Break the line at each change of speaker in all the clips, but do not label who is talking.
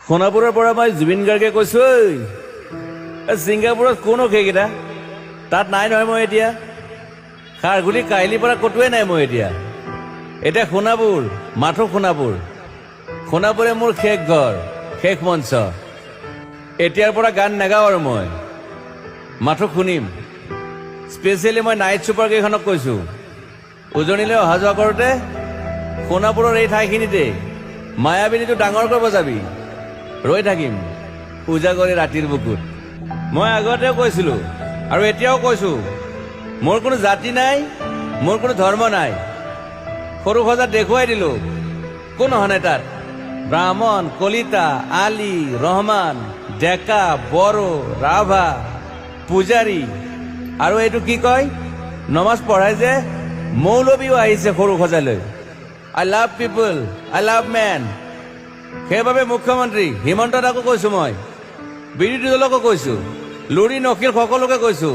সোণাপুৰৰ পৰা মই জুবিন গাৰ্গে কৈছো, ছিংগাপুৰত কোনো সেইকেইটা তাত নাই নহয়। মই এতিয়া খাৰঘুলি কাহিলীৰ পৰা ক'তোৱে নাই। মই এতিয়া সোণাপুৰ, মাথো সোণাপুৰ। সোণাপুৰে মোৰ শেষ ঘৰ, শেষ মঞ্চ। এতিয়াৰ পৰা গান নাগাওঁ আৰু মই মাথো শুনিম। স্পেচিয়েলি মই নাইট ছুপাৰ কেইখনক কৈছো, উজনিলৈ অহা যোৱা কৰোঁতে সোণাপুৰৰ এই ঠাইখিনিতে মায়াবিনীটো ডাঙৰকৈ বজাবি। ৰৈ থাকিম উজাগৰে ৰাতিৰ বুকুত। মই আগতেও কৈছিলো আৰু এতিয়াও কৈছো, মোৰ কোনো জাতি নাই, মোৰ কোনো ধৰ্ম নাই। সৰু সজাত দেখুৱাই দিলো কোন অহা নাই তাত। ব্ৰাহ্মণ, কলিতা, আলি, ৰহমান, ডেকা, বড়ো, ৰাভা, পূজাৰী আৰু এইটো কি কয় নমাজ পঢ়াই যে মৌলবীও আহিছে সৰু সজালৈ। I love people, I love man. সেইবাবে মুখ্যমন্ত্ৰী হিমন্ত দাকো কৈছো, মই বিৰোধী দলকো কৈছো, লুৰি নকিল সকলোকে কৈছো,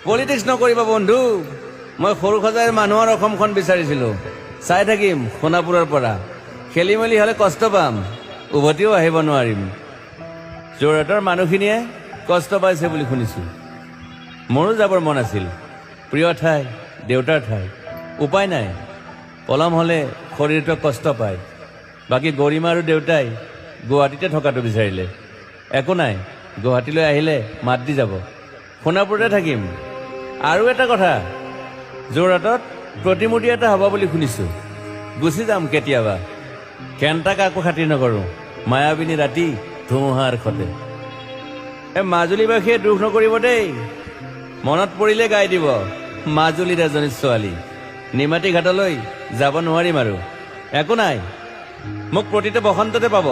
পলিটিক্স নকৰিবা বন্ধু। মই সৰু সজাইৰ মানুহৰ অসমখন বিচাৰিছিলো। চাই থাকিম সোণাপুৰৰ পৰা। খেলি মেলি হ'লে কষ্ট পাম, উভতিও আহিব নোৱাৰিম। যোৰহাটৰ মানুহখিনিয়ে কষ্ট পাইছে বুলি শুনিছো। মোৰো যাবৰ মন আছিল। প্ৰিয় ঠাই, দেউতাৰ ঠাই। উপায় নাই, পলম হ'লে শৰীৰটো কষ্ট পায়। বাকী গৰিমা আৰু দেউতাই গুৱাহাটীতে থকাটো বিচাৰিলে। একো নাই, গুৱাহাটীলৈ আহিলে মাত দি যাব। সোণাপুৰতে থাকিম। আৰু এটা কথা, যোৰহাটত প্ৰতিমূৰ্তি এটা হ'ব বুলি শুনিছো। গুচি যাম কেতিয়াবা। কেণ্টা কাকো খাতিৰ নকৰোঁ। মায়াবিনী ৰাতি ধুমুহাৰ খতে। মাজুলীবাসীয়ে দুখ নকৰিব দেই। মনত পৰিলে গাই দিব মাজুলীৰ এজনী ছোৱালী। নিমাতী ঘাটলৈ যাব নোৱাৰিম আৰু। একো নাই, মোক প্ৰতিটো বসন্ততে পাব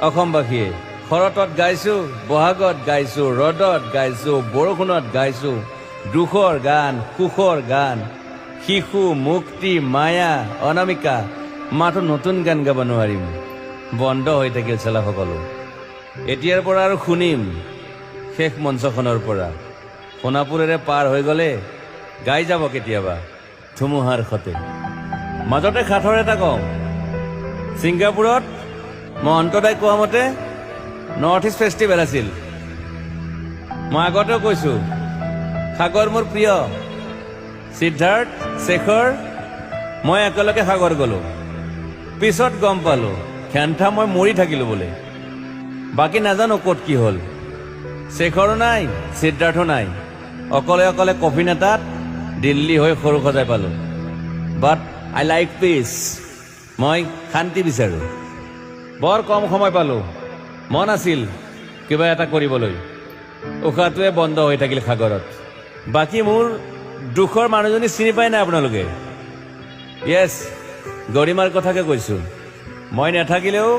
অসমবাসীয়ে। শৰতত গাইছো, বহাগত গাইছো, ৰ'দত গাইছো, বৰষুণত গাইছো। দুখৰ গান, সুখৰ গান, শিশু, মুক্তি, মায়া, অনামিকা। মাথো নতুন গান গাব নোৱাৰিম। বন্ধ হৈ থাকিল চেলা সকলো। এতিয়াৰ পৰা আৰু শুনিম শেষ মঞ্চখনৰ পৰা। সোণাপুৰেৰে পাৰ হৈ গ'লে গাই যাব কেতিয়াবা ধুমুহাৰ খতে। মাজতে সাঁথৰ এটা কওঁ, ছিংগাপুৰত মহন্তদাই কোৱা মতে নৰ্থ ইষ্ট ফেষ্টিভেল আছিল। মই আগতেও কৈছো, সাগৰ মোৰ প্ৰিয়। সিদ্ধাৰ্থ, শেখৰ, মই একেলগে সাগৰ গলো। পিছত গম পালো খেন্থা মই মৰি থাকিলো বোলে। বাকী নাজানো ক'ত কি হ'ল। শেখৰো নাই, সিদ্ধাৰ্থো নাই। অকলে অকলে কফিন এটাত দিল্লী হৈ সৰু সজাই পালো। বাট আই লাইক পিচ। মই শান্তি বিচাৰো। বৰ কম সময় পালো। মন আছিল কিবা এটা কৰিবলৈ। উশাহটোৱে বন্ধ হৈ থাকিল সাগৰত। বাকী মোৰ দুখৰ মানুহজনী চিনি পাই নাই আপোনালোকে? য়েছ, গৰিমাৰ কথাকে কৈছো। মই নাথাকিলেও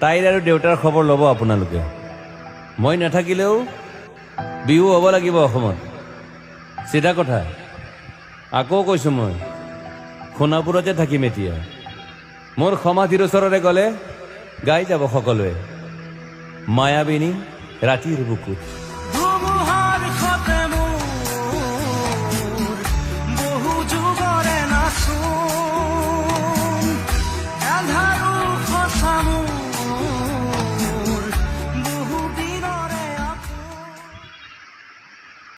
তাইৰ আৰু দেউতাৰ খবৰ ল'ব আপোনালোকে। মই নাথাকিলেও বিহু হ'ব লাগিব অসমত। চিধা কথা। আকৌ কৈছো, মই সোণাপুৰতে থাকিম এতিয়া। মোৰ সমাধিৰ ওচৰৰে গ'লে গাই যাব সকলোৱে মায়াবিনী ৰাতিৰ বুকুত।